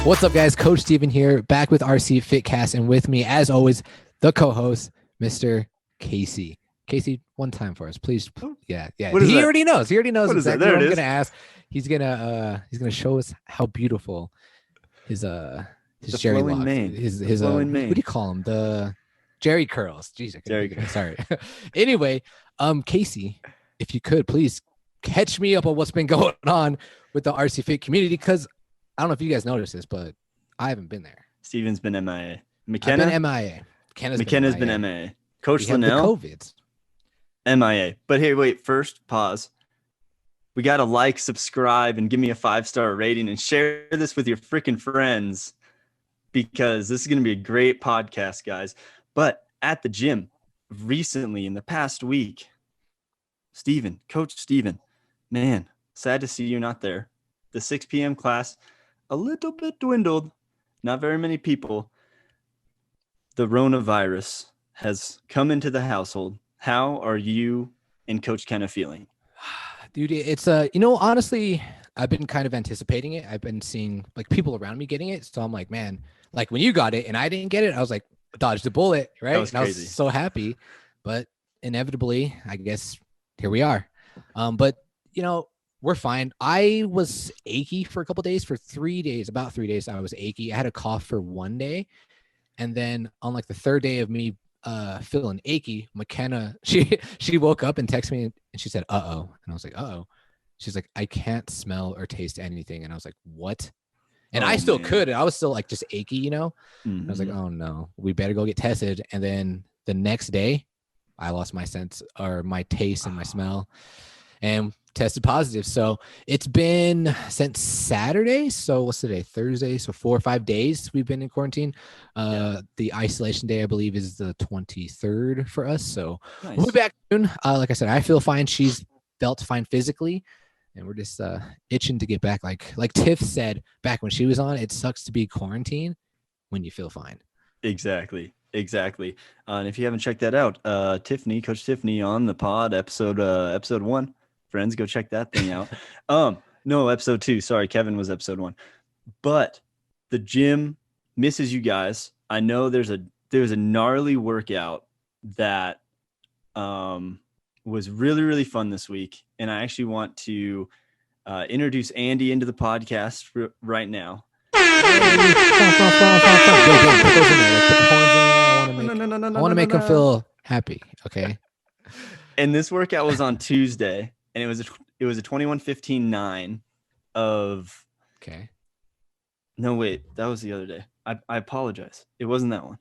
What's up, guys? Coach Steven here, back with RC Fitcast, and with me, as always, the co-host, Mr. Casey. Casey, one time for us, please. Yeah. He already knows. He already knows exactly what I'm going to ask. He's gonna show us how beautiful his Jerry locks, his what do you call him? The Jerry curls. Jeez, Jerry curls. Sorry. Anyway, Casey, if you could please catch me up on what's been going on with the RC Fit community, because I don't know if you guys noticed this, but I haven't been there. Steven's been MIA. McKenna's been MIA. McKenna's been MIA. Coach Linnell, COVIDs. MIA. But hey, wait, first pause. We got to like, subscribe, and give me a 5-star rating and share this with your freaking friends, because this is going to be a great podcast, guys. But at the gym recently in the past week, Coach Steven, man, sad to see you not there. The 6 p.m. class, a little bit dwindled, not very many people. The coronavirus has come into the household. How are you and Coach Kenna feeling? Dude, it's honestly, I've been kind of anticipating it. I've been seeing like people around me getting it. So I'm like, man, like when you got it and I didn't get it, I was like, dodged the bullet, right? That was crazy. I was so happy, but inevitably, I guess here we are. But we're fine. I was achy for a couple of days, about 3 days. I was achy. I had a cough for 1 day. And then on like the third day of me feeling achy, McKenna, she woke up and texted me and she said, uh-oh. And I was like, uh-oh. She's like, I can't smell or taste anything. And I was like, what? And I still could. I was still like just achy, Mm-hmm. I was like, oh no, we better go get tested. And then the next day I lost my sense or my taste and my smell and tested positive. So it's been since Saturday. So what's today? Thursday. So 4 or 5 days we've been in quarantine. The isolation day, I believe, is the 23rd for us. So nice. We'll be back soon. Like I said, I feel fine. She's felt fine physically. And we're just itching to get back. Like Tiff said back when she was on, it sucks to be quarantined when you feel fine. Exactly. And if you haven't checked that out, Coach Tiffany on the pod, episode 1. Friends, go check that thing out. No, episode 2. Sorry, Kevin was episode 1. But the gym misses you guys. I know there's a gnarly workout that was really, really fun this week. And I actually want to introduce Andy into the podcast right now. I want to make him feel happy. Okay. And this workout was on Tuesday, and it was a 21:15.9 of. Okay. No, wait, that was the other day. I apologize. It wasn't that one.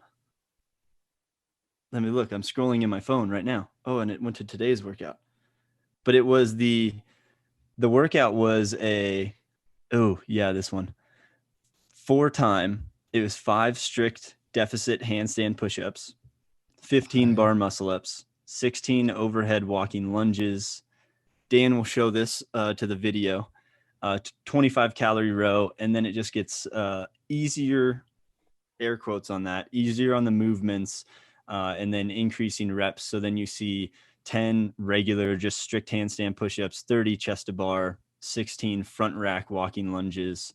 Let me look. I'm scrolling in my phone right now. Oh, and it went to today's workout. But it was the workout was this one. 4-time. It was 5 strict deficit handstand push-ups, 15 bar muscle-ups, 16 overhead walking lunges. Dan will show this to the video. 25 calorie row, and then it just gets easier, air quotes on that, easier on the movements, and then increasing reps. So then you see 10 regular, just strict handstand push-ups, 30 chest to bar, 16 front rack walking lunges,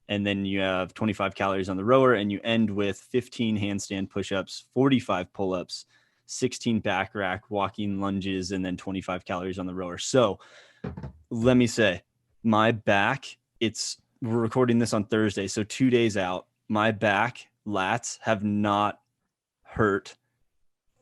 and then you have 25 calories on the rower, and you end with 15 handstand push-ups, 45 pull-ups, 16 back rack walking lunges, and then 25 calories on the rower. So let me say, my back, we're recording this on Thursday, so 2 days out, my back lats have not hurt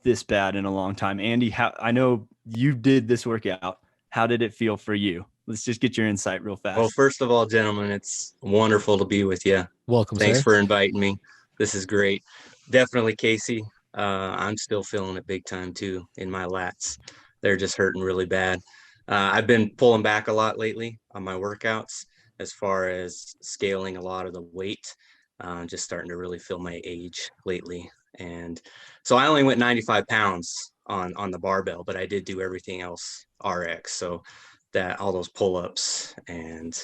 this bad in a long time. Andy, I know you did this workout. How did it feel for you? Let's just get your insight real fast. Well, first of all, gentlemen, it's wonderful to be with you. Welcome. Thanks for inviting me. This is great. Definitely, Casey. I'm still feeling it big time too in my lats. They're just hurting really bad. I've been pulling back a lot lately on my workouts as far as scaling a lot of the weight. Just starting to really feel my age lately. And so I only went 95 pounds on the barbell, but I did do everything else RX. So that all those pull-ups and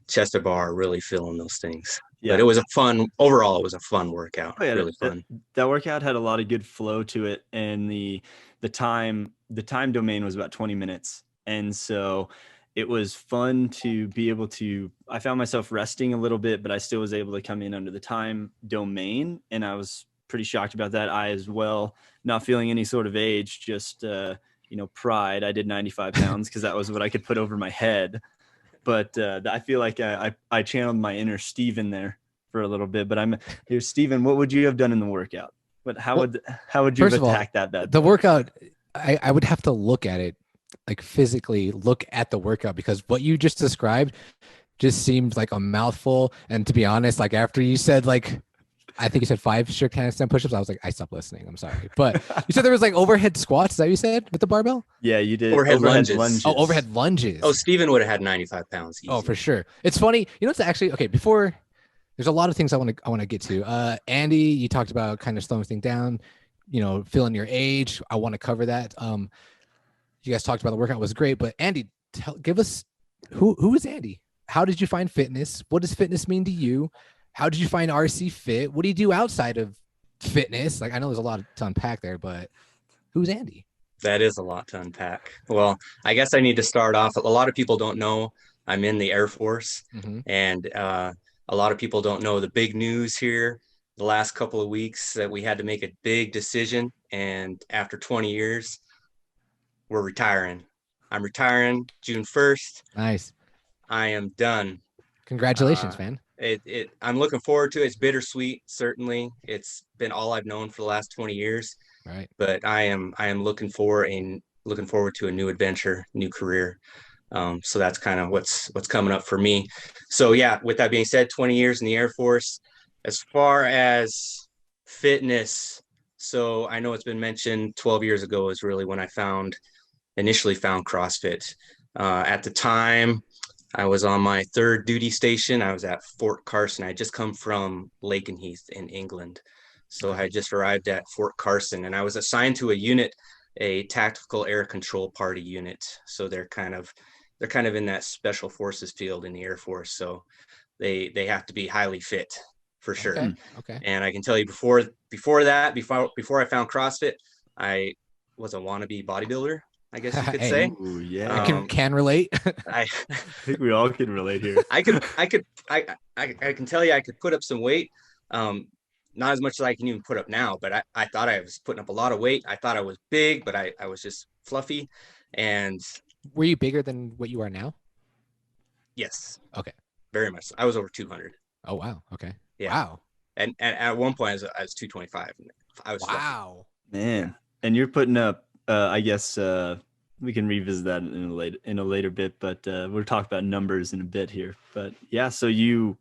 chest to bar, really feeling those things. Yeah. But it was a fun workout. Oh, yeah, really fun. That workout had a lot of good flow to it, and the time domain was about 20 minutes. And so it was fun to be able to, I found myself resting a little bit, but I still was able to come in under the time domain. And I was pretty shocked about that. I as well, not feeling any sort of age, just, pride. I did 95 pounds because that was what I could put over my head. But I feel like I channeled my inner Steven there for a little bit. But I'm here, Steven, what would you have done in the workout? How would you have attacked that bad? The workout, I would have to look at it, like physically look at the workout, because what you just described just seemed like a mouthful. And to be honest, like after you said, like, I think you said 5 strict handstand push-ups, I was like, I stopped listening. I'm sorry. But you said there was like overhead squats. Is that what you said with the barbell? Yeah, you did. Overhead lunges. Oh, overhead lunges. Oh, Steven would have had 95 pounds. Easy. Oh, for sure. It's funny. It's actually, okay, before, there's a lot of things I want to get to. Andy, you talked about kind of slowing things down, feeling your age. I want to cover that. You guys talked about the workout was great, but Andy, give us who is Andy? How did you find fitness? What does fitness mean to you? How did you find RC Fit? What do you do outside of fitness? Like, I know there's a lot to unpack there, but who's Andy? That is a lot to unpack. Well, I guess I need to start off. A lot of people don't know I'm in the Air Force, and a lot of people don't know the big news here the last couple of weeks that we had to make a big decision. And after 20 years, we're retiring. I'm retiring June 1st. Nice. I am done. Congratulations, man. I'm looking forward to it. It's bittersweet, certainly. It's been all I've known for the last 20 years. Right. But I am looking forward to a new adventure, new career. So that's kind of what's coming up for me. So yeah, with that being said, 20 years in the Air Force. As far as fitness, so I know it's been mentioned 12 years ago is really when I initially found CrossFit. At the time, I was on my 3rd duty station. I was at Fort Carson. I had just come from Lakenheath in England. So I had just arrived at Fort Carson, and I was assigned to a unit, a tactical air control party unit. So they're kind of in that special forces field in the Air Force. So they have to be highly fit for sure. Okay. And I can tell you before I found CrossFit, I was a wannabe bodybuilder, I guess you could say. Ooh, yeah. I can relate. I think we all can relate here. I can tell you I could put up some weight. Not as much as I can even put up now, but I thought I was putting up a lot of weight. I thought I was big, but I was just fluffy. And were you bigger than what you are now? Yes. Okay. Very much. I was over 200. Oh, wow. Okay. Yeah. Wow. And at one point I was 225. I was wow. Fluffy. Man. And you're putting up, I guess we can revisit that in a later bit, but we'll talk about numbers in a bit here. But yeah, so you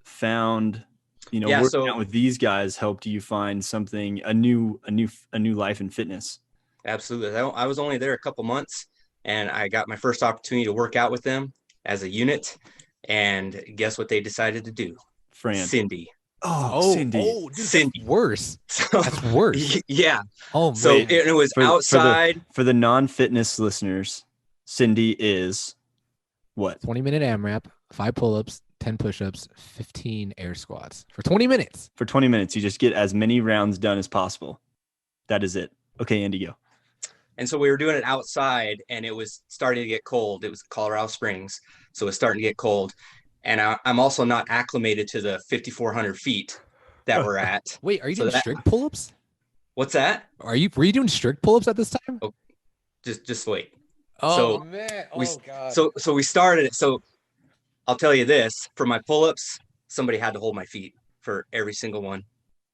found, working out with these guys helped you find something, a new life in fitness. Absolutely. I was only there a couple months, and I got my first opportunity to work out with them as a unit. And guess what they decided to do? Fran. Cindy. Oh, Cindy. Oh, dude, Cindy. That's worse. That's worse. Yeah. Oh, man. So it was outside. For the non-fitness listeners, Cindy is what? 20-minute AMRAP, 5 pull-ups, 10 push-ups, 15 air squats for 20 minutes. For 20 minutes, you just get as many rounds done as possible. That is it. Okay, Andy, go. And so we were doing it outside, and it was starting to get cold. It was Colorado Springs, so it was starting to get cold. And I'm also not acclimated to the 5,400 feet that we're at. Wait, are you doing strict pull-ups? What's that? Were you doing strict pull-ups at this time? Oh, just wait. Oh, man. Oh, God. So we started it. So I'll tell you this, for my pull-ups, somebody had to hold my feet for every single one.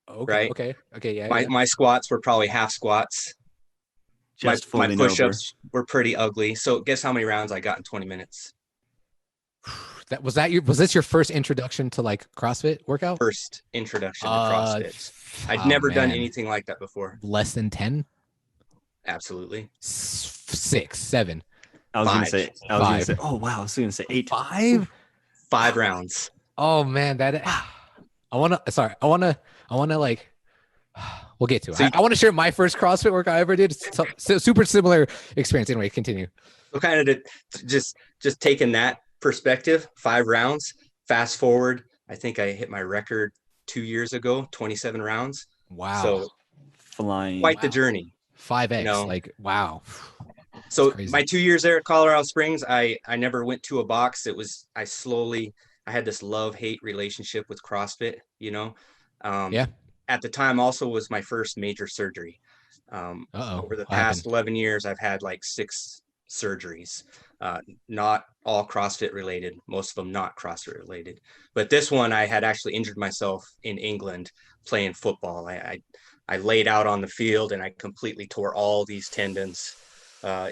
Okay. Right? Okay. Yeah. My squats were probably half squats. Just my push-ups were pretty ugly. So guess how many rounds I got in 20 minutes? Was this your first introduction to like CrossFit workout? First introduction to CrossFit. I'd never done anything like that before. Less than 10? Absolutely. 6, 7. I was going to say, oh wow, I was going to say 8. 5? 5 rounds. Oh man, I want to like, we'll get to it. So I want to share my first CrossFit workout I ever did. So super similar experience. Anyway, continue. So kind of just taking that perspective, 5 rounds, fast forward, I think I hit my record 2 years ago, 27 rounds. Wow. So flying. Quite the journey. 5X, like, wow. So crazy. my 2 years there at Colorado Springs, I never went to a box. I had this love-hate relationship with CrossFit, you know. Yeah. At the time also was my first major surgery. Uh-oh. Over the What past happened? 11 years, I've had like 6 surgeries, not all CrossFit related, most of them not CrossFit related. But this one, I had actually injured myself in England playing football. I laid out on the field and I completely tore all these tendons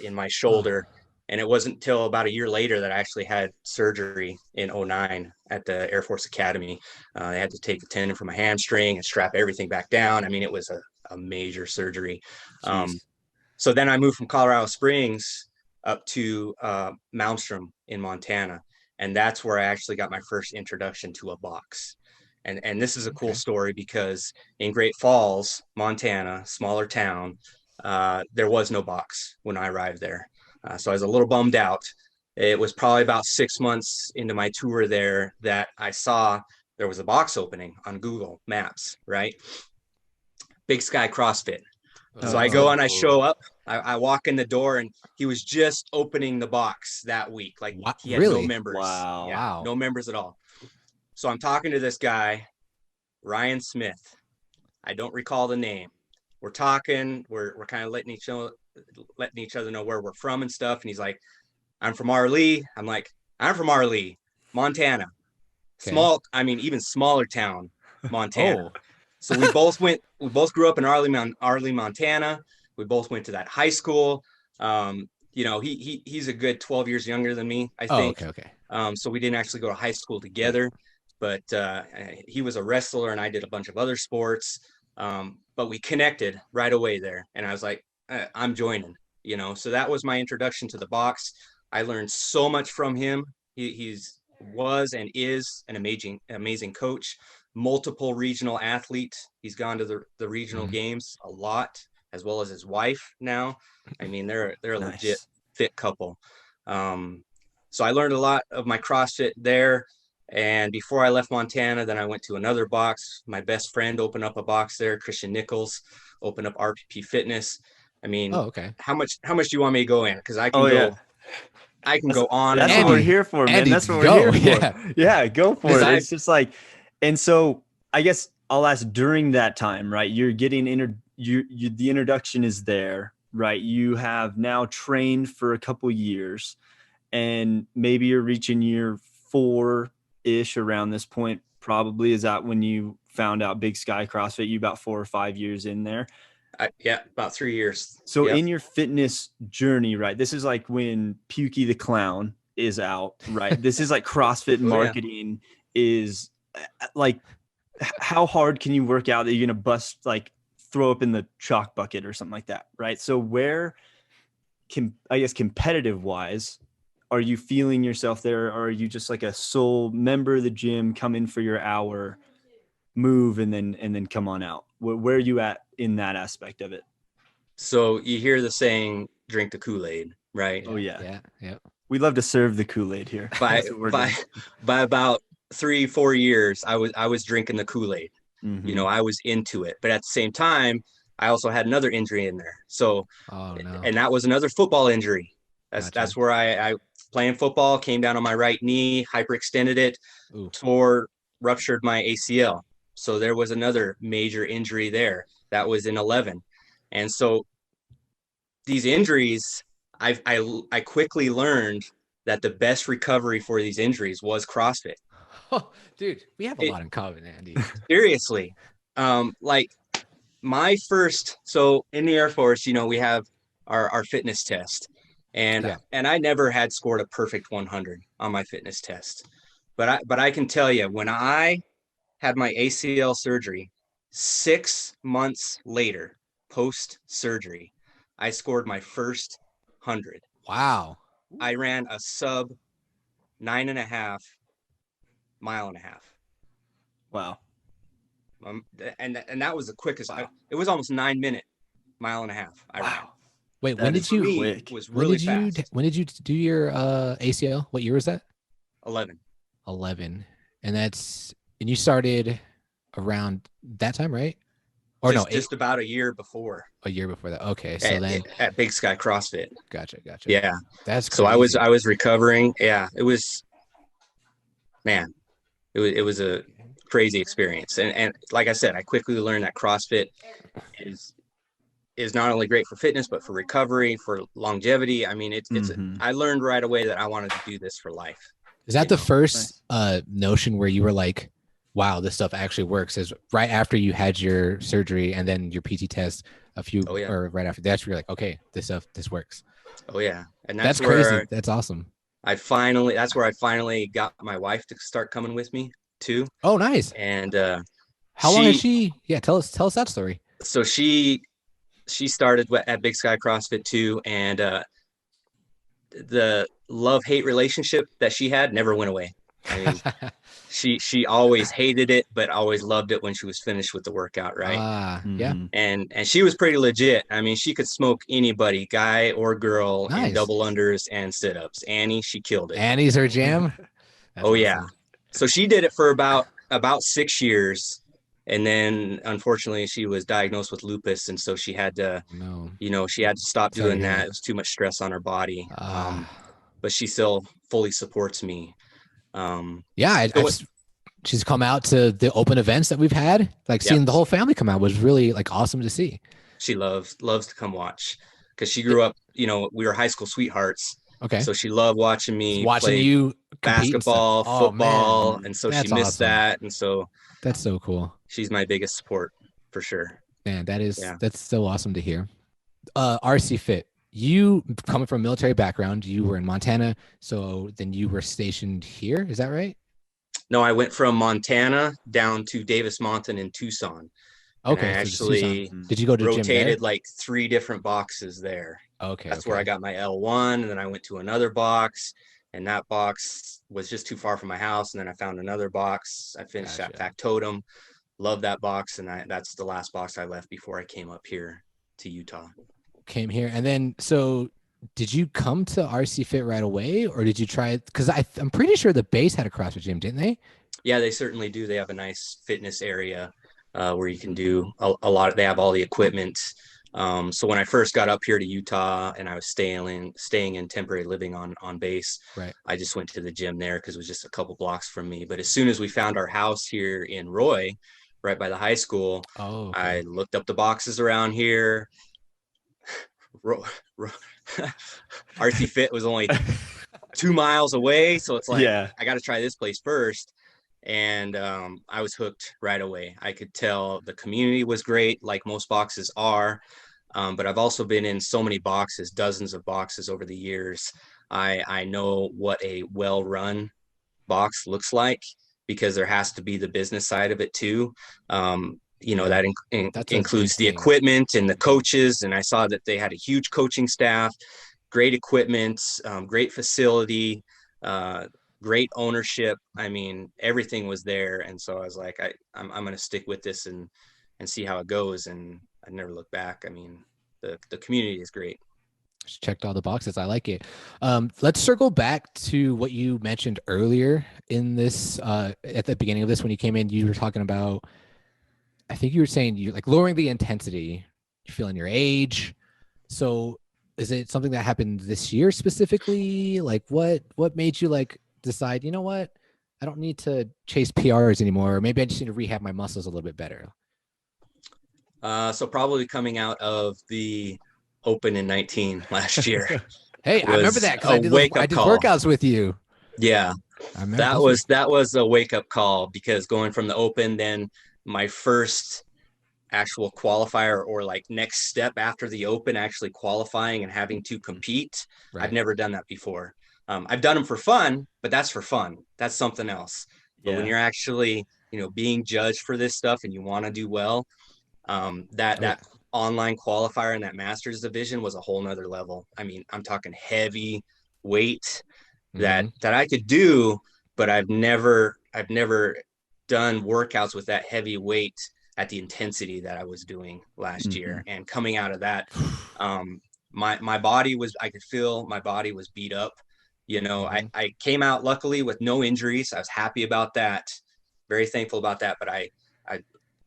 in my shoulder. And it wasn't until about a year later that I actually had surgery in '09 at the Air Force Academy. They had to take the tendon from my hamstring and strap everything back down. I mean, it was a major surgery. Um, Jeez. so then I moved from Colorado Springs up to Malmstrom in Montana. And that's where I actually got my first introduction to a box. And this is a cool story because in Great Falls, Montana, smaller town, there was no box when I arrived there. So I was a little bummed out. It was probably about 6 months into my tour there that I saw there was a box opening on Google Maps, right? Big Sky CrossFit. So I go Oh. and I show up. I walk in the door and he was just opening the box that week. Like What? he had no Really? members. Wow. Yeah, Wow. no members at all. So I'm talking to this guy, Ryan Smith. I don't recall the name. We're talking. We're kind of letting each other know where we're from and stuff. And he's like, "I'm from Arlee." I'm like, "I'm from Arlee, Montana." Okay. Small. I mean, even smaller town, Montana. Oh. So we both went. We both grew up in Arlee, Montana. We both went to that high school. You know, he's a good 12 years younger than me, I Oh, think. okay. So we didn't actually go to high school together, but he was a wrestler and I did a bunch of other sports. But we connected right away there, and I was like, I'm joining. You know, so that was my introduction to the box. I learned so much from him. He's was and is an amazing coach, multiple regional athlete. He's gone to the regional Mhm. games a lot, as well as his wife now. I mean, they're a legit Nice. fit couple. Um, so I learned a lot of my CrossFit there. And before I left Montana, then I went to another box. My best friend opened up a box there, Christian Nichols, opened up RPP Fitness. I Oh, mean, okay. how much do you want me to go in? Because Oh yeah. I can That's go on and that's what we're on. Andy, here for, man. Andy, That's what we're go. here for. Yeah. Yeah, go for Because it. I It's just like, and so I guess I'll ask during that time, right? You're getting the introduction is there, right? You have now trained for a couple years, and maybe you're reaching year 4-ish around this point. Probably is that when you found out Big Sky CrossFit? You about 4 or 5 years in there. yeah, about 3 years. So Yep. in your fitness journey, right? This is like when Pukey the Clown is out, right? This is like CrossFit Oh, yeah. marketing is like, how hard can you work out that you're going to bust, like throw up in the chalk bucket or something like that, right? So where I guess competitive wise, are you feeling yourself there? Or are you just like a sole member of the gym, come in for your hour, move, and then come on out? Where are you at in that aspect of it? So you hear the saying, drink the Kool-Aid, right? Oh yeah. Yeah. Yeah. We love to serve the Kool-Aid here. By That's what we're by doing. by about 3-4 years, I was drinking the Kool-Aid. You know, Mhm. I was into it. But at the same time, I also had another injury in there. So, Oh no. and that was another football injury. Gotcha. That's where I playing football, came down on my right knee, hyperextended it, Ooh. tore, ruptured my ACL. So there was another major injury there. That was in 11. And so these injuries, I quickly learned that the best recovery for these injuries was CrossFit. Oh, dude, we have a It, lot in common, Andy. seriously, like my first. So in the Air Force, you know, we have our fitness test, and Yeah. and I never had scored a perfect 100 on my fitness test, but I can tell you when I had my ACL surgery 6 months later, post surgery, I scored my first 100. Wow. I ran a sub 9.5 mile and a half. Wow. And that was the quickest. Wow. It was almost 9 minute mile and a half I ran. Wow. Wait, That is For me, quick. was really fast. when did you do your ACL? What year was that? 11. 11. And you started around that time, right? Or no, just about a year before a year before that. Okay, so then at Big Sky CrossFit. gotcha. Yeah. That's So crazy. I was recovering. Yeah, it was, man, it was a crazy experience. And like I said, I quickly learned that CrossFit is not only great for fitness, but for recovery, for longevity. I mean, I learned right away that I wanted to do this for life. Is that the first Nice. notion where you were like, wow, this stuff actually works? Is right after you had your surgery and then your PT test Oh yeah. or right after that, you're like, okay, this works. Oh yeah. And That's that's where crazy. That's awesome. that's where I finally got my wife to start coming with me too. Oh, nice. And How long has she? Yeah, tell us that story. so she started at Big Sky CrossFit too, and the love-hate relationship that she had never went away. I mean, she always hated it, but always loved it when she was finished with the workout, right? Yeah. And she was pretty legit. I mean, she could smoke anybody, guy or girl, in Nice. double unders and sit-ups. Annie, she killed it. Annie's her jam. That's Oh awesome. yeah. So she did it for about 6 years, and then unfortunately she was diagnosed with lupus, and so she had to, No. she had to stop Sorry to doing hear that. that. It was too much stress on her body. Ah. But she still fully supports me. Yeah, she's come out to the open events that we've had. Like seeing the whole family come out was really like awesome to see. She loves to come watch because she grew up, we were high school sweethearts. Okay. So she loved watching me watching play you compete basketball, and stuff. football, Oh, man. and so That's she missed awesome. that. And so that's so cool. She's my biggest support for sure. Man, that's so awesome to hear. RC Fit, you coming from a military background, you were in Montana, so then you were stationed here. Is that right? No, I went from Montana down to Davis Mountain in Tucson. Okay, and I so actually did you go to rotated like 3 different boxes there. Okay, that's where I got my L1, and then I went to another box, and that box was just too far from my house. And then I found another box. I finished at Factotum. Love that box, and that's the last box I left before I came up here to Utah. Came here, and then so did you come to RC Fit right away, or did you try? Because I'm pretty sure the base had a CrossFit gym, didn't they? Yeah, they certainly do. They have a nice fitness area where you can do a lot. They have all the equipment. So when I first got up here to Utah and I was staying in temporary living on base, right, I just went to the gym there because it was just a couple blocks from me. But as soon as we found our house here in Roy, right by the high school, I looked up the boxes around here. RC Fit was only 2 miles away, so it's like, I got to try this place first. And I was hooked right away. I could tell the community was great, like most boxes are. But I've also been in so many boxes, dozens of boxes over the years. I know what a well-run box looks like, because there has to be the business side of it too. That includes the equipment and the coaches. And I saw that they had a huge coaching staff, great equipment, great facility, great ownership. I mean, everything was there. And so I was like, I'm going to stick with this and see how it goes. And I never looked back. I mean, the community is great. Just checked all the boxes. I like it. Let's circle back to what you mentioned earlier in this, at the beginning of this, when you came in, you were talking about, I think you were saying you like lowering the intensity, you're feeling your age. So is it something that happened this year specifically? Like what made you like decide, you know what, I don't need to chase PRs anymore, or maybe I just need to rehab my muscles a little bit better? So probably coming out of the Open in 19 last year. Hey, I remember that because I did workouts with you. Yeah, that was a wake-up call, because going from the Open, then my first actual qualifier, or like next step after the Open, actually qualifying and having to compete. Right. I've never done that before. I've done them for fun, but that's for fun. That's something else. But when you're actually, being judged for this stuff and you want to do well, that online qualifier in that Masters division was a whole nother level. I mean, I'm talking heavy weight that I could do, but I've never done workouts with that heavy weight at the intensity that I was doing last year. And coming out of that, my body was, I could feel my body was beat up. I came out luckily with no injuries. I was happy about that. Very thankful about that. But I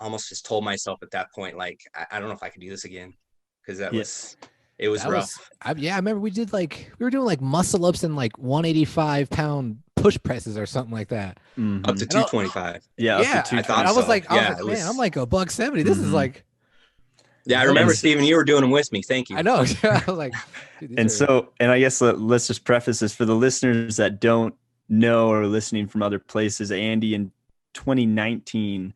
almost just told myself at that point, like, I don't know if I could do this again, because Yeah. it was That rough. I remember we were doing like muscle ups and like 185-pound push presses or something like that. Mhm. Up to And I- 225. Yeah, yeah, up to I thought I was 225. so. like, Yeah, it man, I'm was. like a buck 70. This is Mhm. like, Yeah, I hell remember, yeah. Steven, you were doing them with me. Thank you. I know. I was like, dude, these And are so, and I guess let's just preface this for the listeners that don't know or are listening from other places. Andy in 2019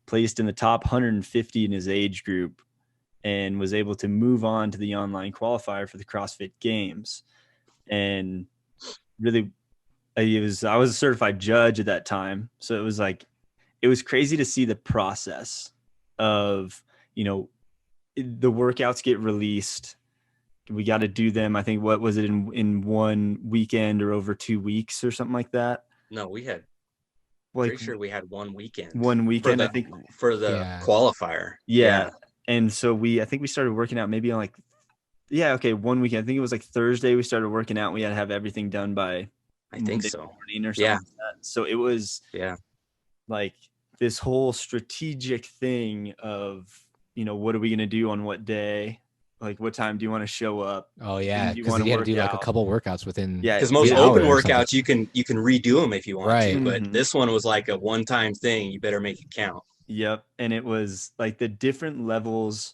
placed in the top 150 in his age group and was able to move on to the online qualifier for the CrossFit Games. And really, I was a certified judge at that time. So it was like, it was crazy to see the process of, the workouts get released. We got to do them. I think, what was it, in one weekend or over 2 weeks or something like that? No, we had, Like pretty sure we had one weekend. one weekend, I think. For the Yeah. qualifier. Yeah. And so I think we started working out maybe on like, one weekend. I think it was like Thursday we started working out. We had to have everything done by I think Monday so. morning or something like that. So it was like this whole strategic thing of, what are we going to do on what day? Like, what time do you want to show up? oh yeah, you because want you to had to do work like a out? couple workouts within. Yeah. Because most an open hour or something. workouts, you can redo them if you want Right. to, but Mhm. this one was like a one-time thing. You better make it count. Yep. And it was like the different levels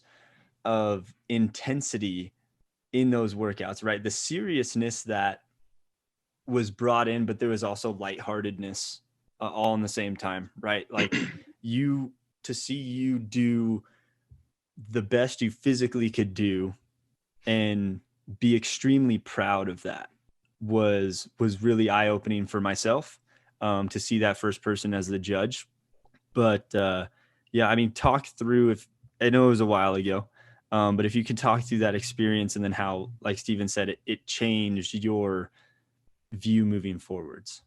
of intensity in those workouts, right? The seriousness that was brought in, but there was also lightheartedness, all in the same time, right? Like to see you do the best you physically could do and be extremely proud of that was really eye-opening for myself, to see that first person as the judge. But yeah, I mean, talk through, if I know it was a while ago, but if you could talk through that experience and then how, like Steven said, it changed your view moving forwards.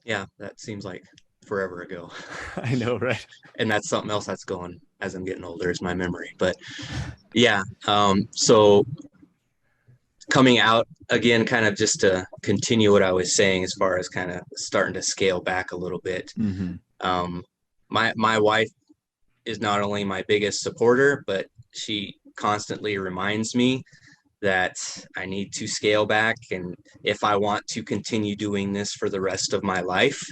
Yeah, that seems like forever ago. I know, right? And that's something else that's going as I'm getting older, is my memory. But yeah, so coming out again, kind of just to continue what I was saying, as far as kind of starting to scale back a little bit. Mm-hmm. My wife is not only my biggest supporter, but she constantly reminds me that I need to scale back, and if I want to continue doing this for the rest of my life,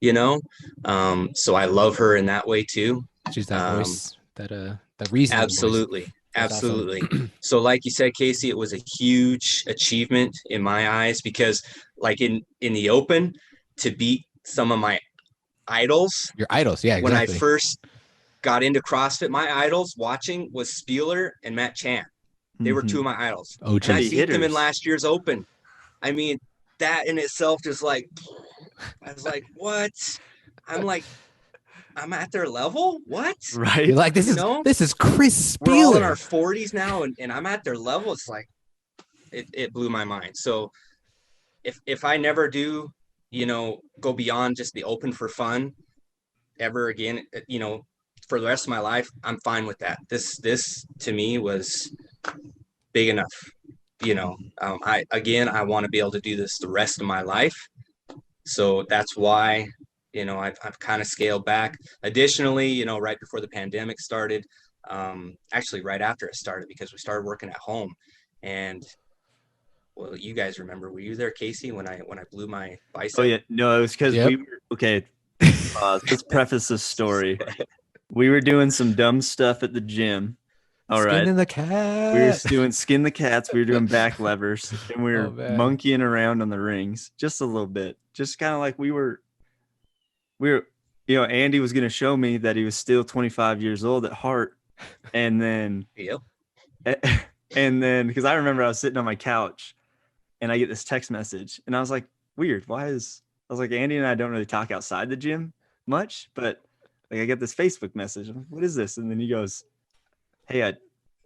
so I love her in that way too. She's that voice, that reasoning Absolutely. voice. That's Absolutely. awesome. So like you said, Casey, it was a huge achievement in my eyes, because like in the open, to beat some of my idols, Your idols, yeah, when I exactly. first got into CrossFit, my idols watching was Spieler and Matt Chan. They were two of my idols. OGs. And I Heavy beat them in hitters. last year's open. I mean, that in itself just like, I was like, what? I'm like, I'm at their level? What? Right. You're like, this is Chris We're all in Spieler. our 40s now, and I'm at their level. It's like, it blew my mind. So if I never do, go beyond just the open for fun ever again, for the rest of my life, I'm fine with that. This to me was big enough. I want to be able to do this the rest of my life. So that's why, I've kind of scaled back. Additionally, right before the pandemic started, actually right after it started, because we started working at home. And well, you guys remember, were you there, Casey, when I blew my bicep? Oh yeah, no, it was because Yep. we were okay. Let's preface this story. We were doing some dumb stuff at the gym. All right. Skin in the cat. We were doing skin the cats. We were doing back levers, and we were Oh, man. monkeying around on the rings just a little bit, just kind of like we were. Andy was going to show me that he was still 25 years old at heart, and then, Yep. and then because I remember I was sitting on my couch, and I get this text message, and I was like, weird. I was like, Andy and I don't really talk outside the gym much, but like I get this Facebook message. I'm like, what is this? And then he goes, hey, I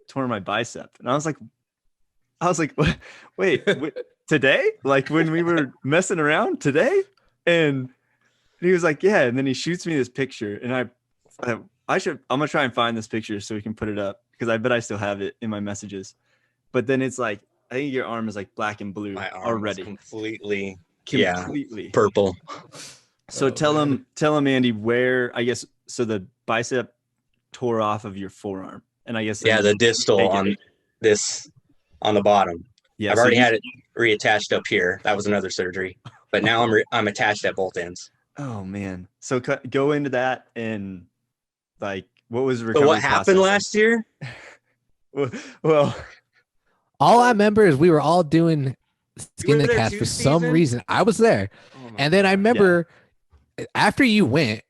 tore my bicep. And I was like, wait, today? Like when we were messing around today? And he was like, yeah. And then he shoots me this picture, and I'm gonna try and find this picture so we can put it up, because I bet I still have it in my messages. But then it's like, I think your arm is like black and blue My arm already. completely Completely. purple. So Oh, tell man. him, Andy, where I guess so the bicep tore off of your forearm, and I guess then Yeah, you the distal take it. on this on the bottom. Yeah, I've so already you. had it reattached up here. That was another surgery, but now I'm attached at both ends. Oh man. So go into that and like what was the So what recovery happened process like? last year? Well, All I remember is we were all doing You skin were the there cast too, for some Steven? reason. I was there. Oh my And then I god. remember after you went,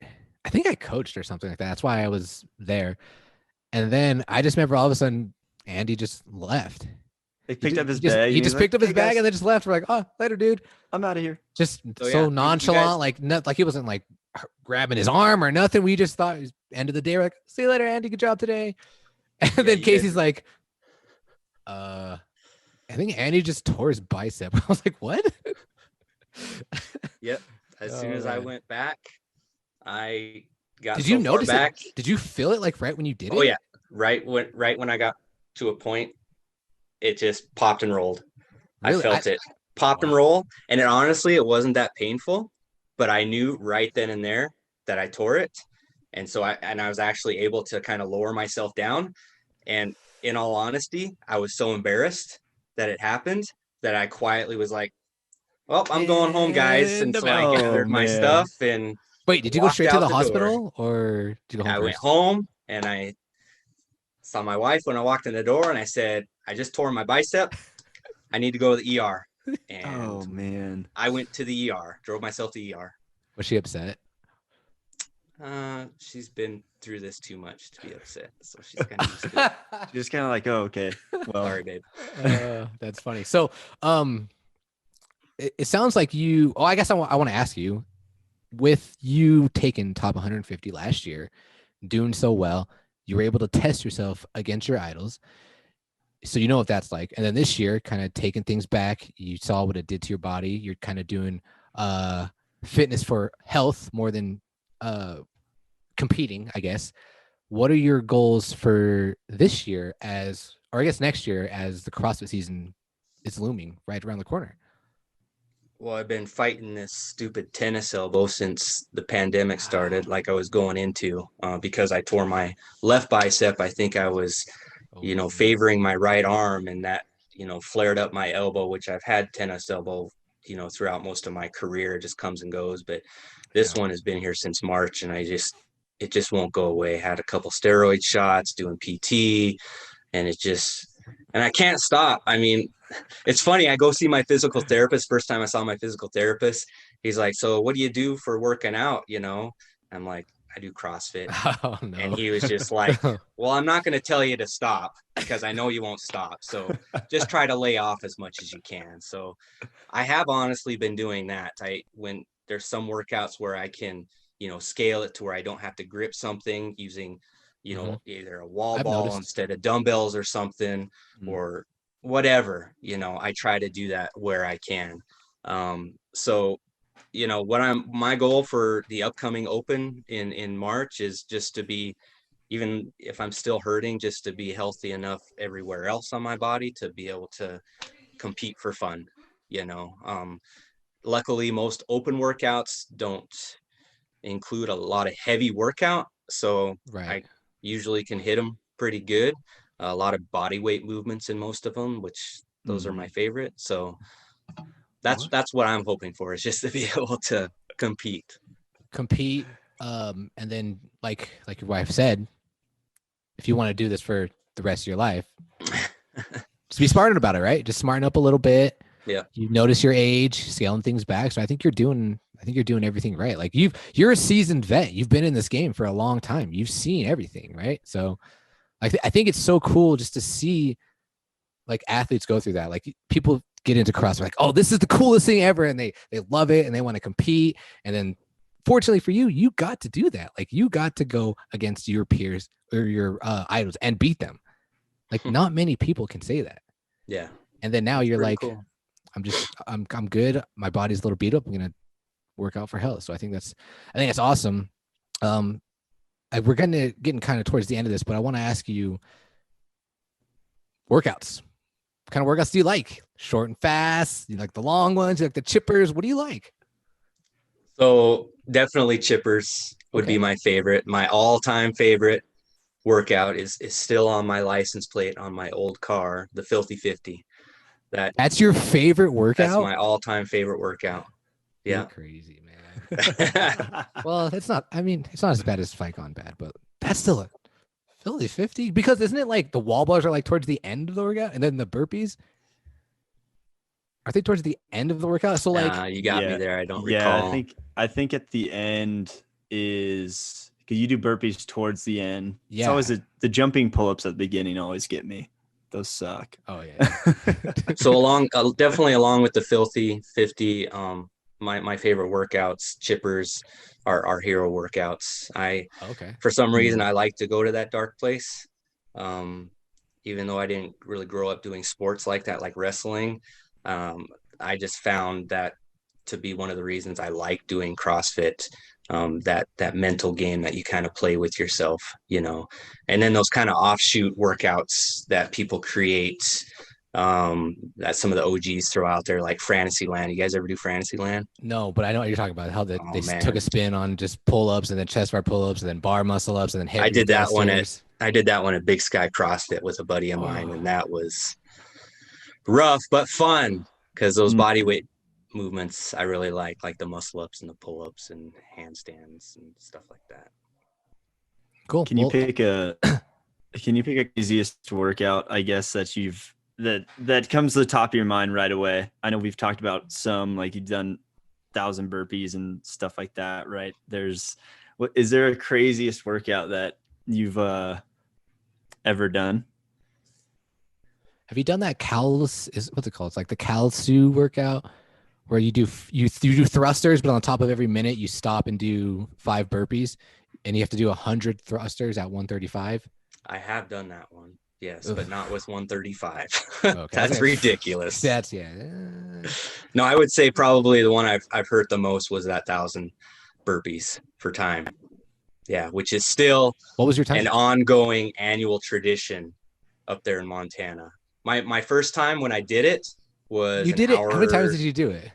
I think I coached or something like that. That's why I was there. And then I just remember all of a sudden Andy just left. they picked up his Just bag he and he's just like, picked up his "Hey bag guys, and then just left. We're like, oh, later, dude. I'm out of here." Just So so yeah, you guys, nonchalant, like not like he wasn't like grabbing his arm or nothing. We just thought it was end of the day. We're like, see you later, Andy. Good job today. And yeah, then you guys. Casey's like, I think Andy just tore his bicep. I was like, what? Yep. As soon Oh, as I man. went back, I got Did you so far notice it? back. Did you feel it like right when you did Oh it? yeah, right when I got to a point, it just popped and rolled. I Really? felt it pop and Wow. roll, and it wasn't that painful, but I knew right then and there that I tore it, and so I was actually able to kind of lower myself down. And in all honesty, I was so embarrassed that it happened that I quietly was like, "Well, I'm going home, guys." In And the so I mountain. Oh gathered my stuff man. and Wait, did you go walked straight to out the the door. hospital or did you go home I went first? home and I saw my wife when I walked in the door, and I said, "I just tore my bicep. I need to go to the ER." And Oh man. I went to the ER, drove myself to the ER. Was she upset? She's been through this too much to be upset, so she's kind of used to it. Just kind of like, oh, okay. Well, Sorry, babe. That's funny. So, it sounds like you. Oh, I guess I want to ask you. With you taking top 150 last year, doing so well, you were able to test yourself against your idols. So you know what that's like. And then this year, kind of taking things back, you saw what it did to your body. You're kind of doing fitness for health more than competing, I guess. What are your goals for this year or I guess next year as the CrossFit season is looming right around the corner? Well, I've been fighting this stupid tennis elbow since the pandemic started, like I was going into, because I tore my left bicep. I think I was, Oh, favoring my right arm, and that, flared up my elbow, which I've had tennis elbow, throughout most of my career. It just comes and goes. But this yeah. one has been here since March, and it just won't go away. Had a couple steroid shots, doing PT, and and I can't stop. I mean, it's funny. I go see my physical therapist. First time I saw my physical therapist, he's like, "So what do you do for working out?" I'm like, "I do CrossFit." Oh And no. he was just like, "Well, I'm not going to tell you to stop because I know you won't stop. So just try to lay off as much as you can." So I have honestly been doing that. When there's some workouts where I can, scale it to where I don't have to grip something using, hmm either a wall I've ball noticed. instead of dumbbells or something, Mm. or whatever, I try to do that where I can. So what my goal for the upcoming open in March is just to be, even if I'm still hurting, just to be healthy enough everywhere else on my body to be able to compete for fun. you know um Luckily most open workouts don't include a lot of heavy workout, so Right. I usually can hit them pretty good. A lot of body weight movements in most of them, which those are my mhm. favorite. So What? that's what I'm hoping for, is just to be able to compete. Compete. And then like your wife said, if you want to do this for the rest of your life, just be smart about it, right? Just smarten up a little bit. Yeah. You notice your age, scaling things back. So I think you're doing everything right. Like you're a seasoned vet. You've been in this game for a long time. You've seen everything, right? So I think it's so cool just to see like athletes go through that. Like people get into CrossFit, like, oh, this is the coolest thing ever, and they love it and they want to compete. And then fortunately for you, you got to do that. Like you got to go against your peers or your idols and beat them. Like not many people can say that. Yeah, And then now it's you're pretty like, cool. I'm good. My body's a little beat up. I'm gonna work out for health. So I think that's awesome. We're getting kind of towards the end of this, but I want to ask you workouts. What kind of workouts do you like? Short and fast? You like the long ones? You like the chippers? What do you like? So definitely chippers would Okay. be my favorite. My all-time favorite workout is still on my license plate on my old car, the Filthy 50. That That's your favorite that's workout? my all-time favorite workout. You're Yeah. crazy, man. Well, it's not. I mean, it's not as bad as Fight Gone Bad, but that's still a Philly 50. Because isn't it like the wall bars are like towards the end of the workout, and then the burpees are they towards the end of the workout? So like, You got me Yeah. there. I don't Yeah, recall. I think at the end is because you do burpees towards the end. It's yeah. always the jumping pull-ups at the beginning always get me. Those suck. Oh yeah. So definitely along with the Filthy 50, my favorite workouts, chippers, are hero workouts. Okay. For some reason, Hmm. I like to go to that dark place. Um, Even though I didn't really grow up doing sports like that, like wrestling, um, I just found that to be one of the reasons I like doing CrossFit. That mental game that you kind of play with yourself, and then those kind of offshoot workouts that people create, that some of the OGs throw out there, like Fantasyland. You guys ever do Fantasyland? No, but I know what you're talking about. How Oh they took a man, spin on just pull ups and then chest bar pull ups and then bar muscle ups and then I heavier did that one at thrusters. I did that one at Big Sky CrossFit with a buddy of mine, Oh, and that was rough but fun because those Mm. body weight movements I really like the muscle ups and the pull ups and handstands and stuff like that. cool. Can you Well, pick a easiest workout, I guess, that comes to the top of your mind right away? I know we've talked about some, like you've done 1,000 burpees and stuff like that, right? Is there a craziest workout that you've ever done? have you done that what's it called? It's like the Kalsu workout where you do thrusters, but on top of every minute you stop and do 5 burpees, and you have to do 100 thrusters at 135. I have done that one, yes, Ugh. but not with 135. Okay, I was That's ridiculous. that's yeah. No, I would say probably the one I've hurt the most was that 1,000 burpees for time. Yeah, which is still What was your an time? ongoing annual tradition up there in Montana. My first time when I did it was You an did it. How many times hour. did you do it?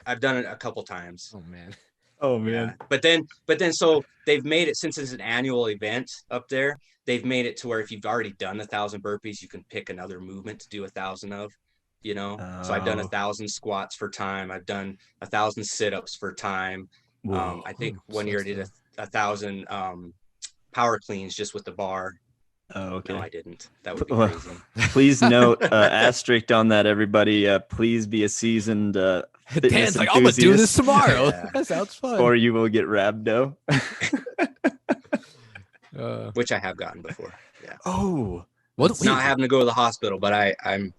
I've done it a couple times. Oh man. Oh Yeah. man. But then so they've made it, since it's an annual event up there, they've made it to where if you've already done 1,000 burpees, you can pick another movement to do 1,000 of. So I've done Oh, 1,000 squats for time. I've done 1,000 sit-ups for time. whoa. I think one So year I that's did the 1,000 power cleans just with the bar. Oh, No, okay. I didn't. That would be Well, crazy. please note asterisk on that, everybody. Please be a seasoned fitness Dan's like, I'm gonna do this enthusiast, tomorrow. Yeah. That sounds fun. or you will get rhabdo. Which I have gotten before. Yeah. Oh, What? Not Wait, having to go to the hospital, but I'm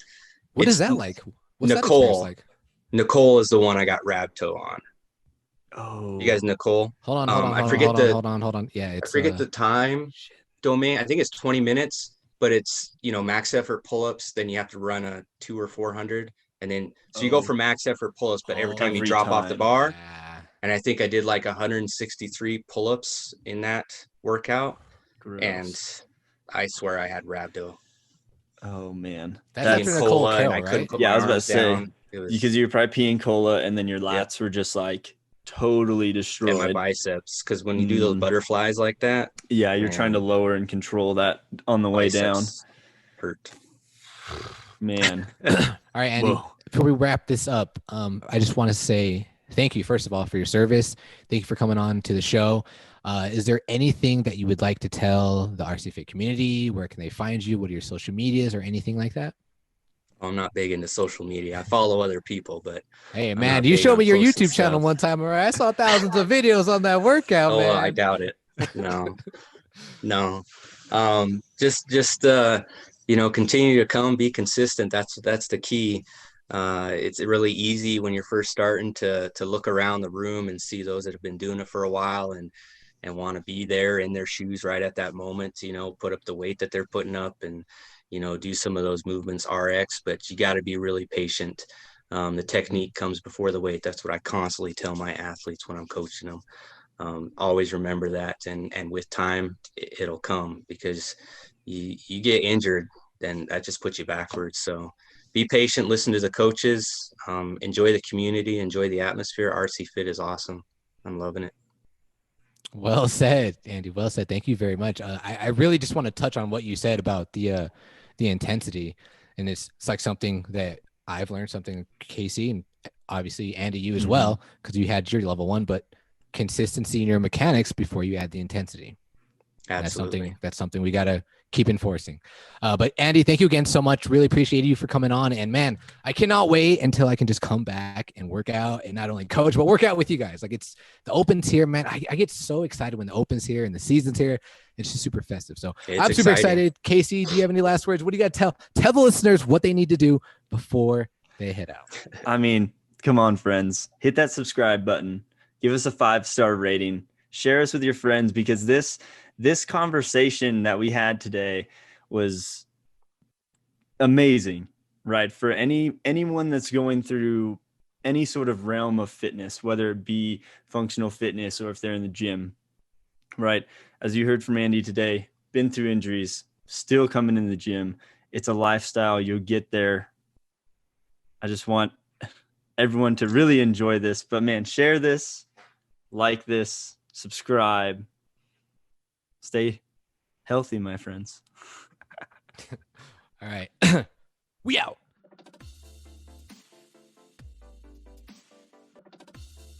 what is it's that like? What's that experience Nicole. like? Nicole is the one I got Rabto on. You oh, guys, Nicole. Hold on, hold on, I hold on, forget hold on, the hold on, hold on. Yeah, I it's forget the time shit. domain. I think it's 20 minutes, but it's max effort pull-ups. Then you have to run a 2 or 400, and then so you go oh, for max effort pull-ups, but every time you every drop off the time. bar, Yeah. and I think I did like 163 pull-ups in that workout, and Gross. I swear I had rhabdo. Oh man, That's Peeing after Nicole cola, and Carroll, I couldn't right? put yeah. my I was about to arms say down. It because was you were probably peeing cola, and then your Yep, lats were just like totally and my destroyed. biceps, because when you do those Mm, butterflies like that, yeah, you're trying to man, lower and control that on the way down. biceps hurt. Man, All right, Andy. whoa. Before we wrap this up, I just want to say thank you, first of all, for your service. Thank you for coming on to the show. Is there anything that you would like to tell the RC Fit community? Where can they find you? What are your social medias or anything like that? I'm not big into social media. I follow other people, but Hey, I'm man, not you big showed on me your posting YouTube channel stuff. one time. All right, I saw thousands of videos on that workout, Oh, I man. doubt it. No, no. Just continue to come, be consistent. That's the key. It's really easy when you're first starting to look around the room and see those that have been doing it for a while and want to be there in their shoes right at that moment. Put up the weight that they're putting up and do some of those movements RX. But you got to be really patient. The technique comes before the weight. That's what I constantly tell my athletes when I'm coaching them. Always remember that, and with time it'll come, because you get injured, then that just puts you backwards. So be patient, listen to the coaches, enjoy the community, enjoy the atmosphere. RC Fit is awesome. I'm loving it. Well said, Andy. Well said. Thank you very much. I really just want to touch on what you said about the intensity, and it's like something that I've learned, something Casey and obviously Andy, you as well, because you had your level 1, but consistency in your mechanics before you add the intensity. Absolutely. That's something we got to keep enforcing. But Andy, thank you again so much. Really appreciate you for coming on. And man, I cannot wait until I can just come back and work out and not only coach, but work out with you guys. Like it's the Open's here, man. I get so excited when the Open's here and the season's here. It's just super festive. So I'm super excited. Casey, do you have any last words? What do you got to tell the listeners what they need to do before they head out? I mean, come on, friends. Hit that subscribe button. Give us a 5-star rating. Share us with your friends, because this conversation that we had today was amazing, right? For anyone that's going through any sort of realm of fitness, whether it be functional fitness or if they're in the gym, right? As you heard from Andy today, been through injuries, still coming in the gym. It's a lifestyle. You'll get there. I just want everyone to really enjoy this. But man, share this, like this, subscribe. Stay healthy, my friends. All right. We out.